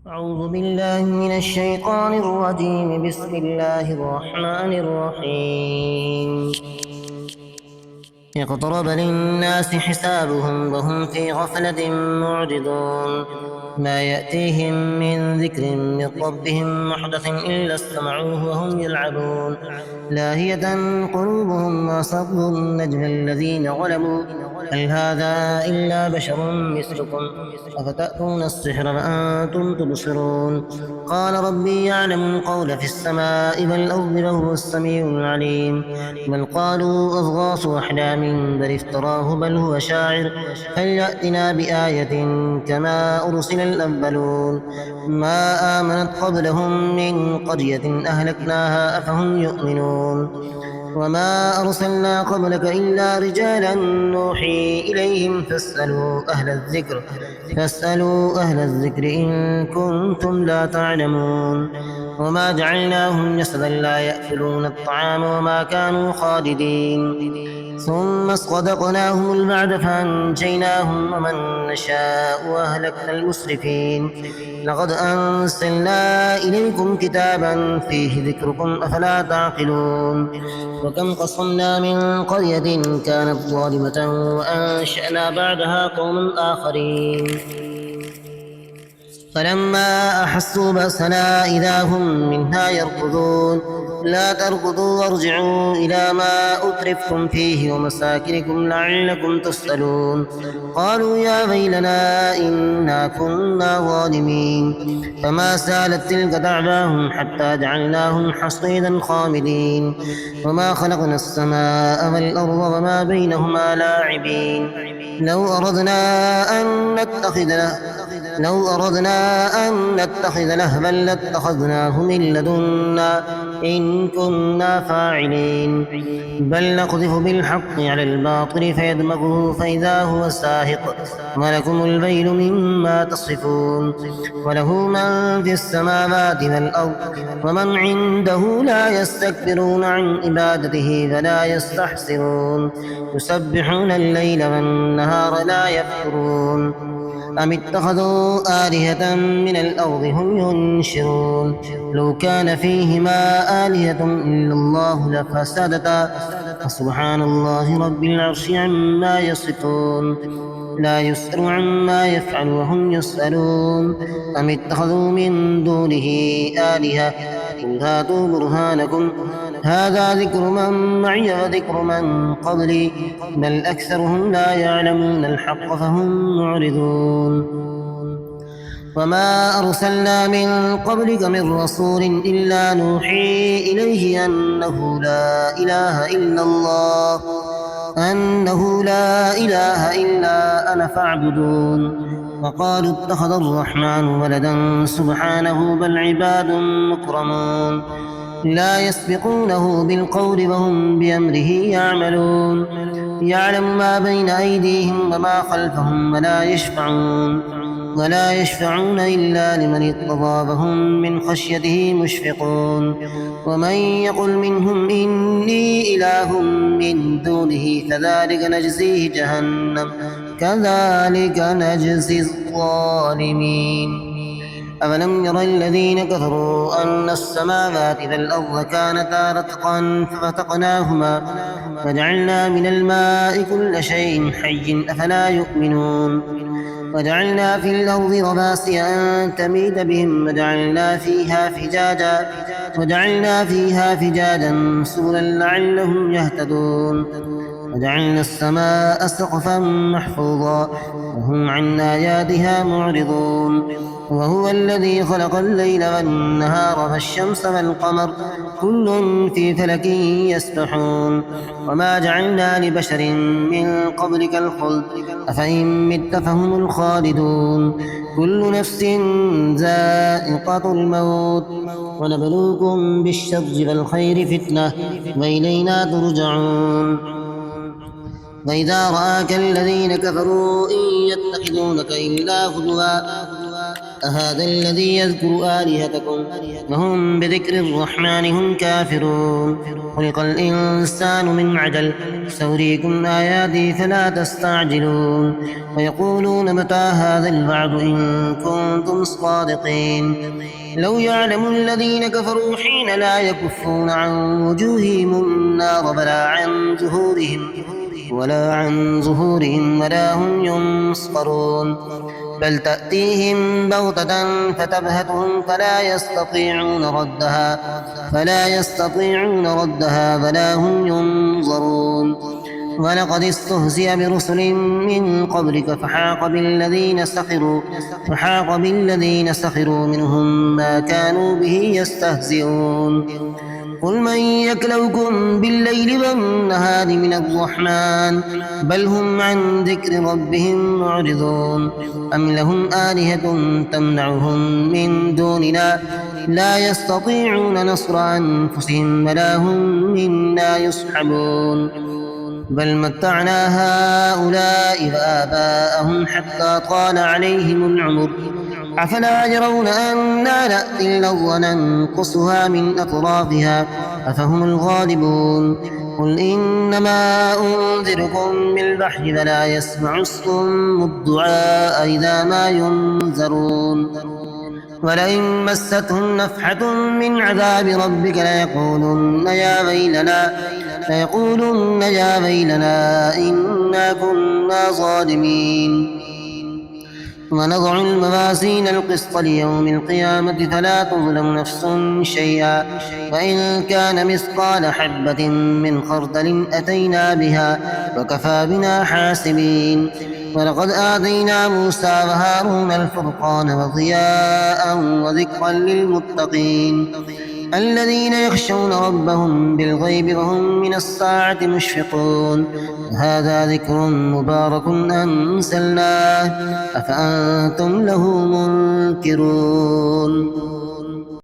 أعوذ بالله من الشيطان الرجيم. بسم الله الرحمن الرحيم. اقترب للناس حسابهم وهم في غفلة معرضون. ما يأتيهم من ذكر من ربهم محدث إلا استمعوه وهم يلعبون. لاهية قلوبهم وأسروا النجم الذين ظلموا هل هذا إلا بشر مثلكم أفتأتون السحر وأنتم تبصرون. قال ربي يعلم القول في السماء والأرض وهو السميع العليم. بل قالوا أضغاث أحلام بل افتراه بل هو شاعر فليأتنا بآية كما أرسل الأولون. ما آمنت قبلهم من قرية أهلكناها أفهم يؤمنون. وما أرسلنا قبلك إلا رجالا نوحي إليهم فاسألوا أهل الذكر إن كنتم لا تعلمون. وما جعلناهم جسدا لا يأكلون الطعام وما كانوا خالدين. ثم صدقناهم الوعد فأنجيناهم ومن نشاء وأهلكنا المسرفين. لقد أنزلنا إليكم كتابا فيه ذكركم أفلا تعقلون. وكم قصمنا من قرية كانت ظالمة وأنشأنا بعدها قوما آخرين. فلما أحسوا بأسنا إذا هم منها يركضون. لا تركضوا وارجعوا إلى ما أترفتم فيه ومساكنكم لعلكم تسألون. قالوا يا ويلنا إنا كنا ظالمين. فما زالت تلك دعواهم حتى جعلناهم حصيدا خامدين. وما خلقنا السماء والأرض وما بينهما لاعبين. لو أردنا أن نتخذ لهوا لاتخذناه من لدنا إن كنا فاعلين. بل نقذف بالحق على الباطل فيدمغه فإذا هو زاهق ولكم الويل مما تصفون. وله من في السماوات والأرض ومن عنده لا يستكبرون عن عبادته ولا يستحسرون. يسبحون الليل والنهار لا يفترون. أم اتخذوا آلهة من الأرض هم ينشرون. لو كان فيهما آلهة إلا الله لفسدتا فسبحان الله رب العرش عما يصفون. لا يسأل عما يفعل وهم يسألون. أم اتخذوا من دونه آلهة قل هاتوا برهانكم هذا ذكر من معي وذكر من قبلي بل أكثرهم لا يعلمون الحق فهم معرضون. وما أرسلنا من قبلك من رسول إلا نوحي إليه أنه لا إله إلا أنا فاعبدون. وقالوا اتخذ الرحمن ولدا سبحانه بل عباد مكرمون. لا يسبقونه بالقول وهم بأمره يعملون. يعلم ما بين أيديهم وما خلفهم ولا يشفعون إلا لمن ارتضى وهم من خشيته مشفقون. ومن يقل منهم إني إله من دونه كذلك نجزي الظالمين. أفلم ير الذين كفروا أن السماوات والأرض كانتا رتقا ففتقناهما وجعلنا من الماء كل شيء حي أفلا يؤمنون. وجعلنا في الأرض رواسي أن تميد بهم وجعلنا فيها فجاجا سبلا لعلهم يهتدون. وجعلنا السماء سقفا محفوظا وهم عن آياتها معرضون. وهو الذي خلق الليل والنهار والشمس والقمر كل في فلك يسبحون. وما جعلنا لبشر من قبلك الخلد أفإن مت فهم الخالدون. كل نفس ذائقة الموت ونبلوكم بالشر والخير فتنة وإلينا ترجعون. وإذا رآك الذين كفروا إن يتخذونك إلا هزوا أهذا الذي يذكر آلهتكم وهم بذكر الرحمن هم كافرون خلق الإنسان من عجل سأريكم آياتي فلا تستعجلون ويقولون متى هذا الوعد إن كنتم صادقين لو يعلم الذين كفروا حين لا يكفون عن وجوههم النار ولا عن ظهورهم ولا هم ينصرون بل تأتيهم بغتة فتبهتهم فلا يستطيعون ردها ولا هم ينظرون ولقد استهزئ برسل من قبلك فحاق بالذين سخروا منهم ما كانوا به يستهزئون قل من يكلؤكم بالليل والنهار من الرحمن بل هم عن ذكر ربهم معرضون أم لهم آلهة تمنعهم من دوننا لا يستطيعون نصر أنفسهم ولا هم منا يصحبون بل متعنا هؤلاء وآباءهم حتى طال عليهم العمر أفلا يرون أنا نأتي الأرض ننقصها من أطرافها أفهم الغالبون قل إنما أنذركم بالوحي فلا يسمع الصم الدعاء إذا ما ينذرون ولئن مستهم نفحة من عذاب ربك ليقولن يا ويلنا إنا كنا ظالمين ونضع الموازين القسط ليوم القيامة فلا تظلم نفس شيئا وإن كان مثقال حبة من خردل أتينا بها وكفى بنا حاسبين ولقد آتينا موسى وهارون الفرقان وضياء وذكرا للمتقين الذين يخشون ربهم بالغيب وهم من الساعة مشفقون هذا ذكر مبارك أنزلناه أفأنتم له منكرون